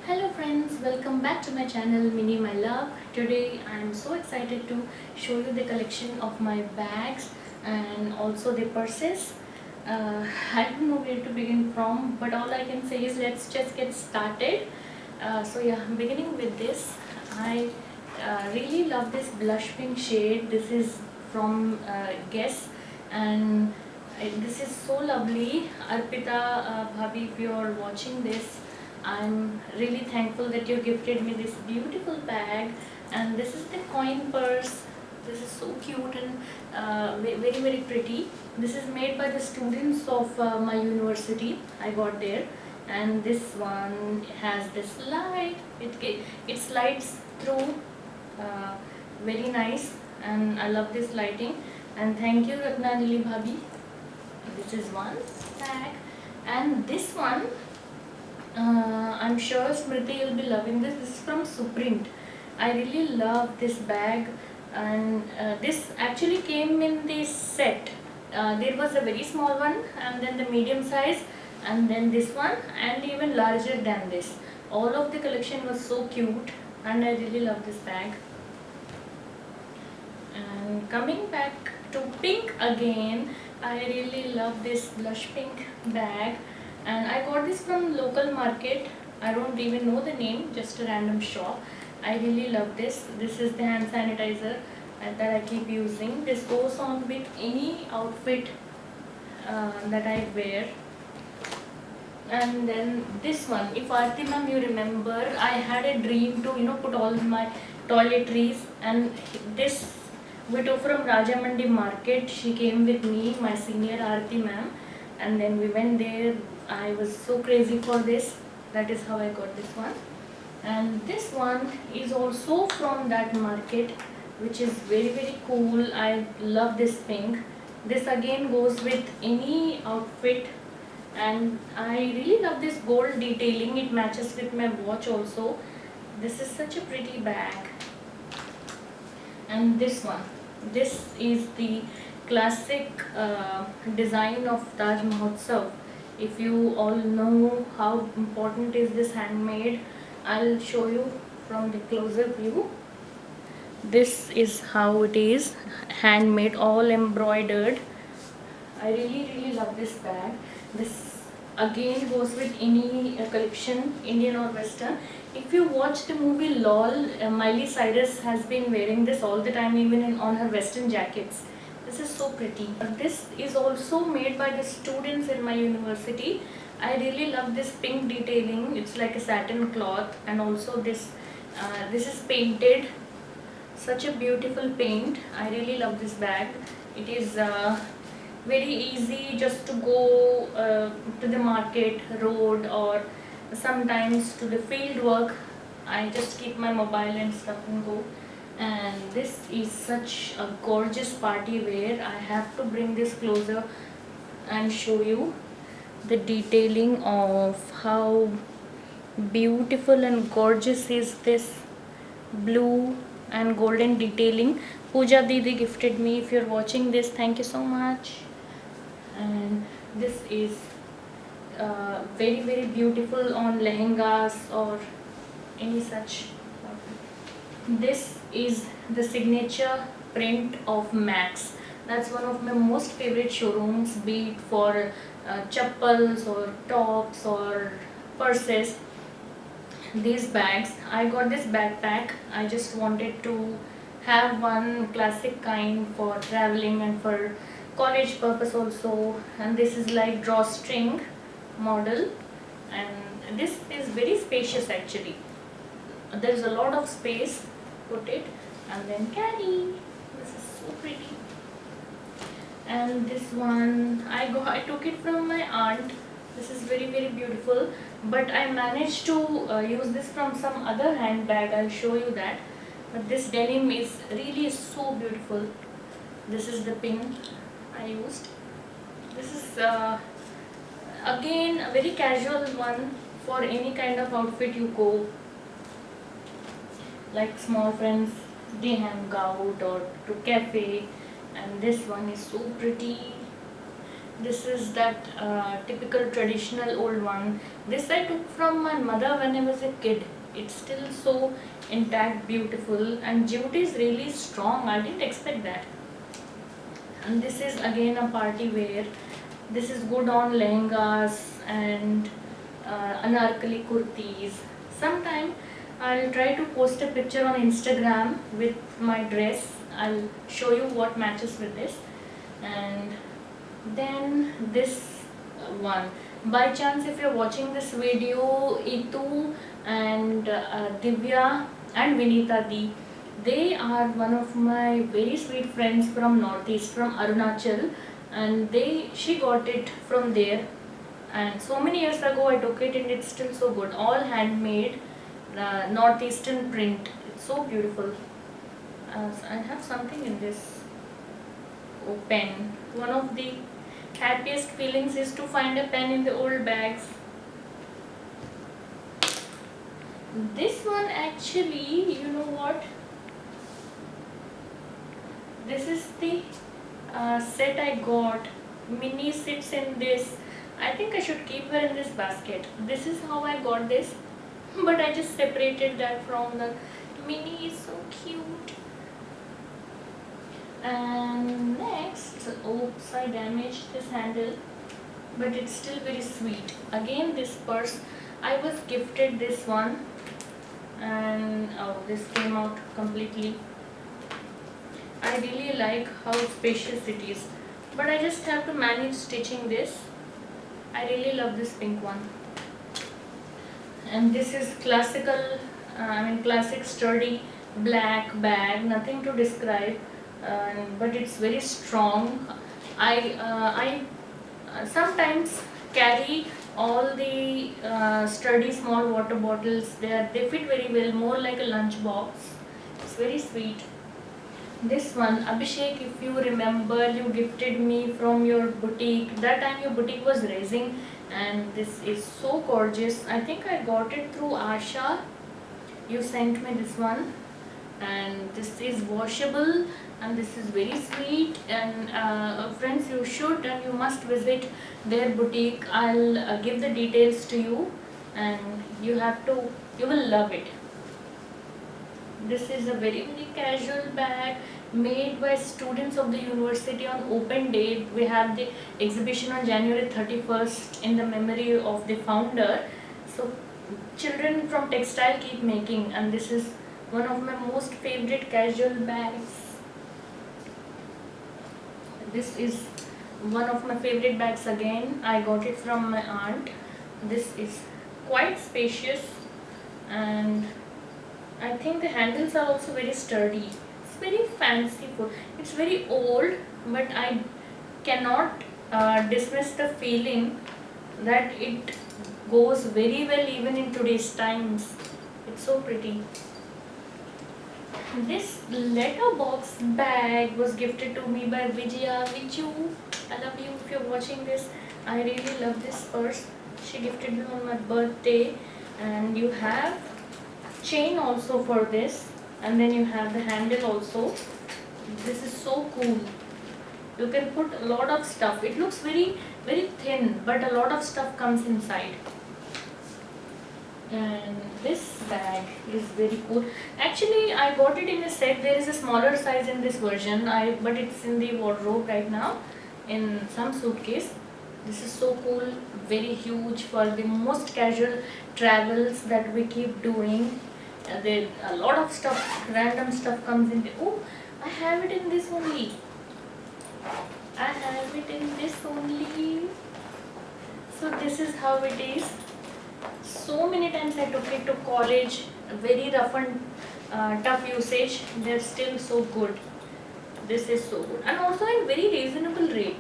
Hello friends, welcome back to my channel Mini My Love. Today I am so excited to show you the collection of my bags and also the purses. I don't know where to begin from, but all I can say is let's just get started. I'm beginning with this. I really love this blush pink shade. This is from Guess, and this is so lovely. Arpita Bhabhi, if you are watching this, I'm really thankful that you gifted me this beautiful bag, and this is the coin purse. This is so cute and very pretty. This is made by the students of my university. I got there, and this one has this light. It slides through, uh, very nice, and I love this lighting. And thank you Ratnanili Bhabhi. This is one bag, and this one I'm sure Smriti will be loving this. This is from Suprint. I really love this bag, and this actually came in this set. There was a very small one, and then the medium size, and then this one, and even larger than this. All of the collection was so cute, and I really love this bag. And coming back to pink again, I really love this blush pink bag, and I got this from local market. I don't even know the name, just a random shop. I really love this. This is the hand sanitizer that I keep using. This goes on with any outfit that I wear. And then this one, if Aarti ma'am you remember, I had a dream to put all my toiletries, and this widow from Rajamandi market, she came with me, my senior Aarti ma'am, and then we went there. I was so crazy for this. That is how I got this one. And this one is also from that market, which is very cool. I love this pink. This again goes with any outfit, and I really love this gold detailing. It matches with my watch also. This is such a pretty bag. And this one, this is the classic design of Taj Mahotsav. If you all know how important is this handmade, I'll show you from the closer view. This is how it is, handmade, all embroidered. I really love this bag. This again goes with any collection, Indian or Western. If you watch the movie LOL, Miley Cyrus has been wearing this all the time, even on her Western jackets. This is so pretty. This is also made by the students in my university. I really love this pink detailing. It's like a satin cloth, and also this is painted. Such a beautiful paint. I really love this bag. It is very easy just to go to the market, road, or sometimes to the field work. I just keep my mobile and stuff and go. And this is such a gorgeous party wear. I have to bring this closer and show you the detailing of how beautiful and gorgeous is this blue and golden detailing. Pooja Didi gifted me. If you're watching this, thank you so much. And this is very beautiful on lehengas or any such. This is the signature print of Max. That's one of my most favorite showrooms, be it for chappals or tops or purses. These bags, I got this backpack. I just wanted to have one classic kind for traveling and for college purpose also. And this is like drawstring model, and this is very spacious actually. There's a lot of space. Put it and then carry. This is so pretty. And this one I took it from my aunt. This is very beautiful, but I managed to use this from some other handbag. I'll show you that. But this denim is really so beautiful. This is the pin I used. This is again a very casual one for any kind of outfit you go, like small friends, they hang out or to cafe. And this one is so pretty. This is that typical traditional old one. This I took from my mother when I was a kid. It's still so intact, beautiful, and jute is really strong. I didn't expect that. And this is again a party wear. This is good on lehengas and anarkali kurtis. Sometime I'll try to post a picture on Instagram with my dress. I'll show you what matches with this. And then this one. By chance, if you're watching this video, Itu and Divya and Vinita Di, they are one of my very sweet friends from Northeast, from Arunachal, and she got it from there. And so many years ago, I took it, and it's still so good. All handmade, northeastern print. It's so beautiful. I have something in this pen. One of the happiest feelings is to find a pen in the old bags. This one actually, you know what? This is the set I got. Minnie sits in this. I think I should keep her in this basket. This is how I got this, but I just separated that from the Minnie is so cute. And next, oops, I damaged this handle, but it's still very sweet. Again, this purse, I was gifted this one, and oh, this came out completely. I really like how spacious it is, but I just have to manage stitching this. I really love this pink one. And this is classical, classic sturdy black bag, nothing to describe, but it's very strong. I sometimes carry all the sturdy small water bottles. They fit very well, more like a lunch box. It's very sweet. This one, Abhishek, if you remember, you gifted me from your boutique. That time your boutique was raising, and this is so gorgeous. I think I got it through Asha. You sent me this one, and this is washable, and this is very sweet. And friends, you should and you must visit their boutique. I'll give the details to you, and you will love it. This is a very casual bag made by students of the university on open day. We have the exhibition on January 31st in the memory of the founder. So children from textile keep making, and this is one of my most favorite casual bags. This is one of my favorite bags again. I got it from my aunt. This is quite spacious, and I think the handles are also very sturdy. It's very fanciful. It's very old, but I cannot dismiss the feeling that it goes very well even in today's times. It's so pretty. This letterbox bag was gifted to me by Vijaya. Viju, I love you if you're watching this. I really love this purse. She gifted me on my birthday, and you have chain also for this, and then you have the handle also. This is so cool. You can put a lot of stuff. It looks very thin, but a lot of stuff comes inside. And this bag is very cool. Actually, I got it in a set. There is a smaller size in this version, but it's in the wardrobe right now in some suitcase. This is so cool, very huge for the most casual travels that we keep doing. There a lot of stuff, random stuff comes in. Oh, I have it in this only. I have it in this only. So this is how it is. So many times I took it to college. Very rough and tough usage. They're still so good. This is so good, and also in very reasonable rate.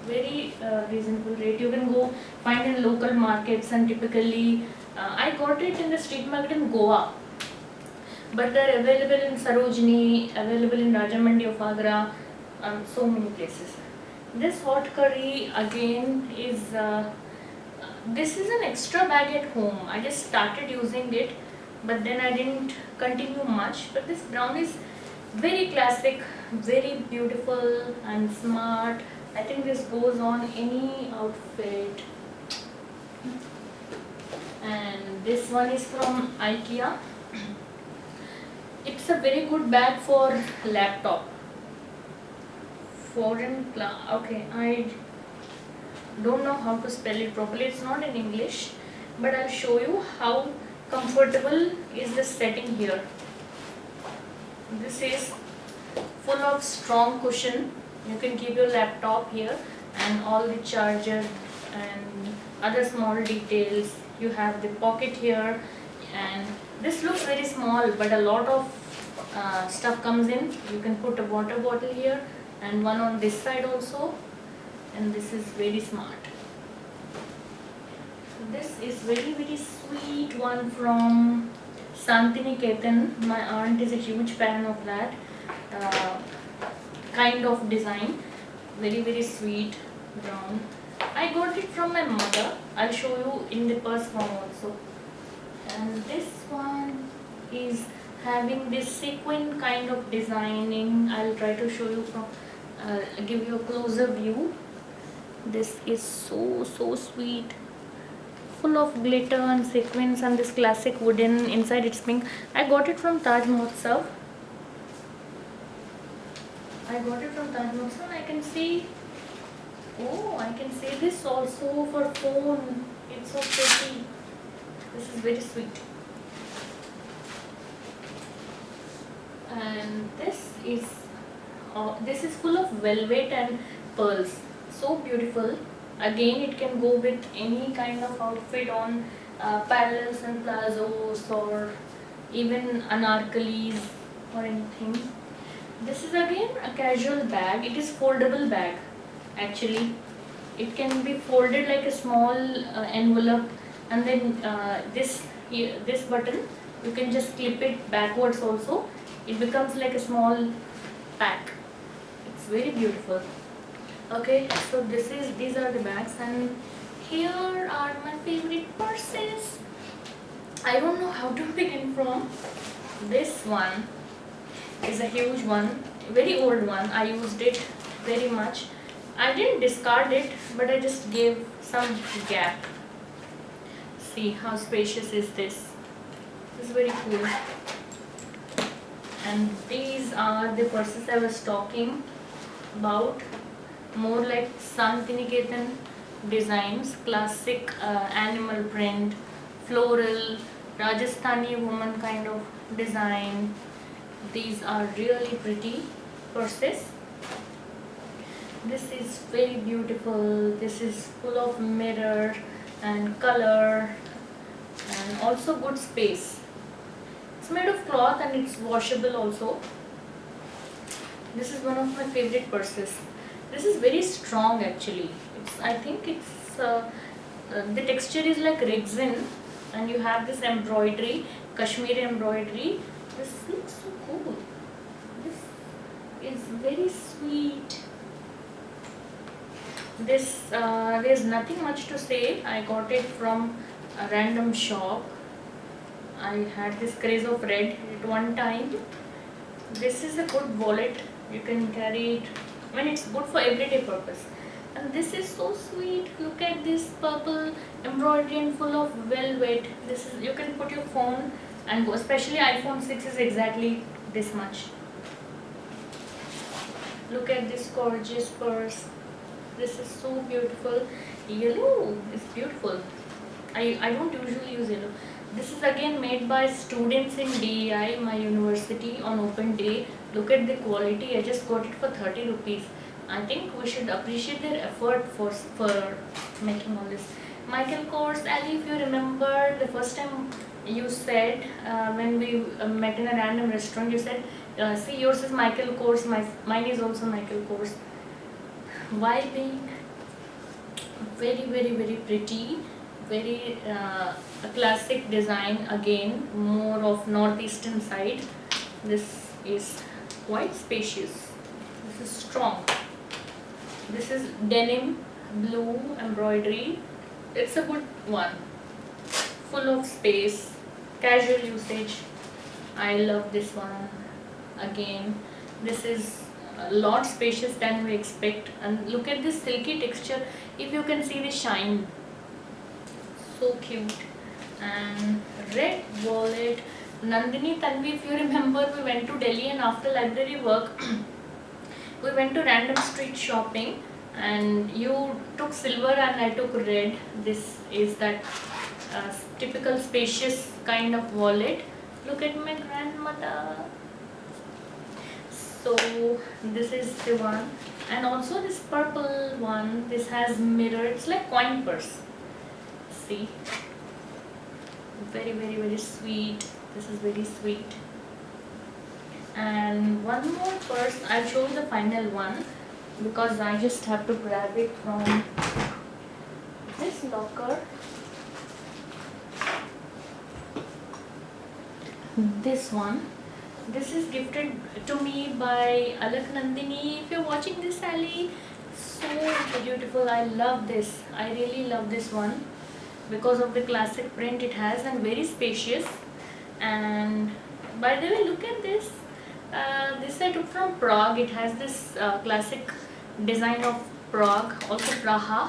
Very reasonable rate. You can go find in local markets, and typically I got it in the street market in Goa, but they're available in Sarojini, available in Rajamandi of Agra, so many places. This hot curry again is this is an extra bag at home. I just started using it, but then I didn't continue much. But this brown is very classic, very beautiful and smart, I think this goes on any outfit. And this one is from IKEA. It's a very good bag for laptop. Okay, I don't know how to spell it properly. It's not in English, but I'll show you how comfortable is this setting here. This is full of strong cushion. You can keep your laptop here and all the charger and other small details. You have the pocket here, and this looks very small, but a lot of stuff comes in. You can put a water bottle here and one on this side also, and this is very smart. This is very sweet one from Santiniketan. My aunt is a huge fan of that kind of design. Very sweet brown. I got it from my mother. I'll show you in the purse form also. And this one is having this sequin kind of designing. I'll try to show you from give you a closer view. This is so sweet, full of glitter and sequins, and this classic wooden inside. It's pink. I got it from Taj Mahotsav. I can see. Oh, I can see this also for phone. It's so pretty. This is very sweet. And this is full of velvet and pearls. So beautiful. Again, it can go with any kind of outfit on parallels and plazos, or even anarkalis or anything. This is again a casual bag. It is foldable bag. Actually, it can be folded like a small envelope, and then this button, you can just clip it backwards also. It becomes like a small pack. It's very beautiful. Okay, so these are the bags, and here are my favorite purses. I don't know how to begin from. This one is a huge one, very old one. I used it very much. I didn't discard it, but I just gave some gap. See how spacious is this. This is very cool. And these are the purses I was talking about. More like Santiniketan designs, classic animal print, floral, Rajasthani woman kind of design. These are really pretty purses. This is very beautiful. This is full of mirror and color, and also good space. It's made of cloth and it's washable also. This is one of my favorite purses. This is very strong actually. I think it's the texture is like resin, and you have this embroidery, Kashmiri embroidery. This looks so cool. This is very sweet. This there's nothing much to say. I got it from a random shop. I had this craze of red at one time. This is a good wallet. You can carry it. I mean, it's good for everyday purpose. And this is so sweet. Look at this purple embroidery and full of velvet. This is, you can put your phone and go. Especially iPhone 6 is exactly this much. Look at this gorgeous purse. This is so beautiful. Yellow is beautiful. I don't usually use yellow. This is again made by students in DEI, my university, on open day. Look at the quality. I just got it for 30 rupees. I think we should appreciate their effort for making all this. Michael Kors, Ali, if you remember the first time you said when we met in a random restaurant, you said, see, yours is Michael Kors, mine is also Michael Kors. While being very pretty, very a classic design, again more of northeastern side. This is quite spacious. This is strong. This is denim blue embroidery. It's a good one, full of space, casual usage. I love this one. Again, this is a lot spacious than we expect. And look at this silky texture, if you can see the shine, so cute. And red wallet, Nandini, Tanvi, if you remember, we went to Delhi and after library work we went to random street shopping, and you took silver and I took red. This is that typical spacious kind of wallet. Look at my grandmother. So this is the one, and also this purple one, this has mirror, it's like coin purse. See, very very very sweet. This is very sweet. And one more purse, I'll show you the final one because I just have to grab it from this locker. This one, this is gifted to me by Alak Nandini. If you're watching this, Ali, so beautiful. I love this. I really love this one because of the classic print it has and very spacious. And by the way, look at this. This I took from Prague. It has this classic design of Prague, also Praha.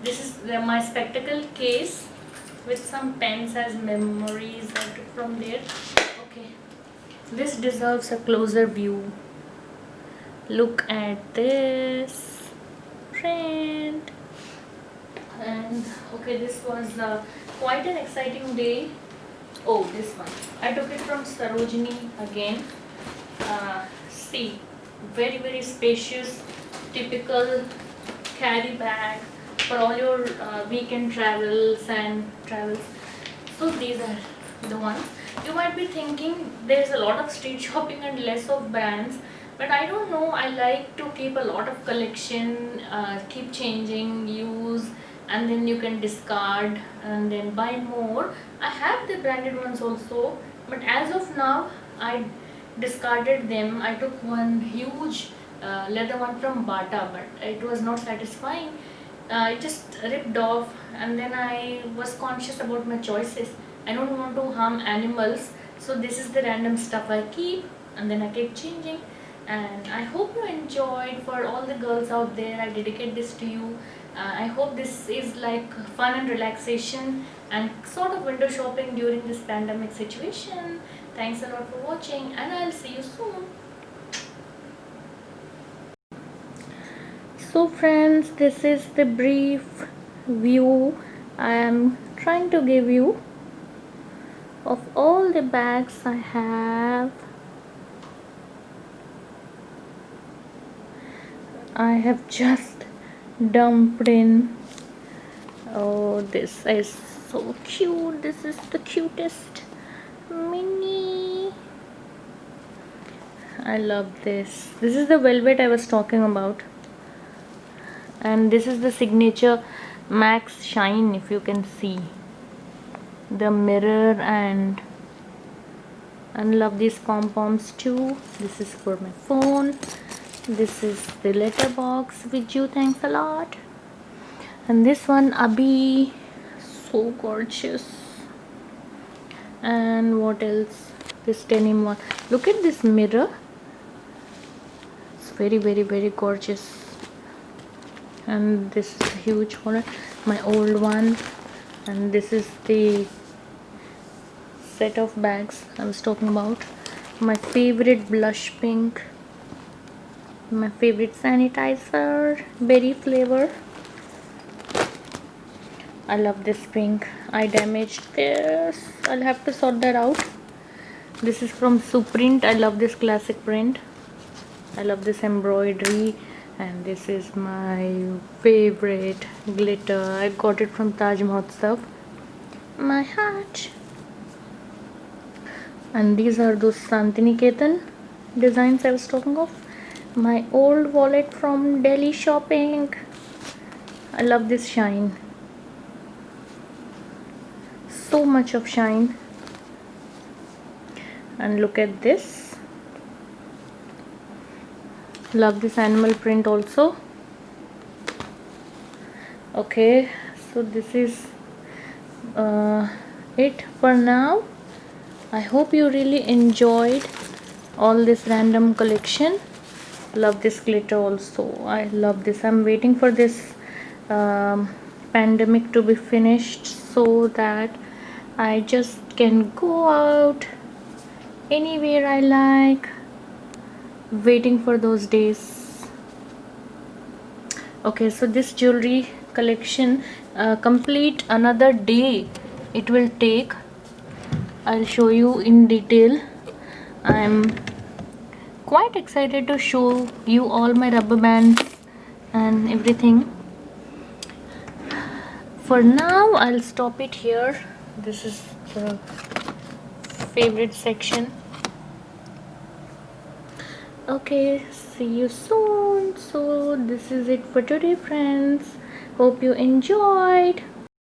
This is my spectacle case with some pens as memories I took from there. Okay, this deserves a closer view. Look at this print. And okay, this was quite an exciting day. Oh, this one I took it from Sarojini again. See, very very spacious, typical carry bag for all your weekend travels. So these are the ones. You might be thinking there's a lot of street shopping and less of brands, but I don't know, I like to keep a lot of collection, keep changing, use, and then you can discard and then buy more. I have the branded ones also, but as of now I discarded them. I took one huge leather one from Bata, but it was not satisfying. It just ripped off, and then I was conscious about my choices. I don't want to harm animals, so this is the random stuff I keep, and then I keep changing. And I hope you enjoyed. For all the girls out there, I dedicate this to you. I hope this is like fun and relaxation and sort of window shopping during this pandemic situation. Thanks a lot for watching, and I'll see you soon. So friends, this is the brief view I am trying to give you of all the bags I have. I have just dumped in. Oh, this is so cute. This is the cutest mini. I love this. This is the velvet I was talking about, and this is the signature Max Shine. If you can see the mirror, and love these pom-poms too. This is for my phone. This is the letterbox with you, thanks a lot. And this one, Abhi, so gorgeous. And what else? This denim one. Look at this mirror. It's very very very gorgeous. And this is a huge one, my old one. And this is the set of bags I was talking about. My favorite blush pink, my favorite sanitizer, berry flavor. I love this pink. I damaged this. I'll have to sort that out. This is from Suprint. I love this classic print. I love this embroidery. And this is my favorite glitter. I got it from Taj Mahotsav. My hat. And these are those Santiniketan designs I was talking of. My old wallet from Delhi shopping. I love this shine. So much of shine. And look at this. Love this animal print also. Okay, so this is it for now. I hope you really enjoyed all this random collection. love this glitter also. I love this. I'm waiting for this pandemic to be finished so that I just can go out anywhere I like. Waiting for those days. Okay, so this jewelry collection, complete another day it will take. I'll show you in detail. I'm quite excited to show you all my rubber bands and everything. For now, I'll stop it here. This is the favorite section. Okay, see you soon. So this is it for today, friends. Hope you enjoyed.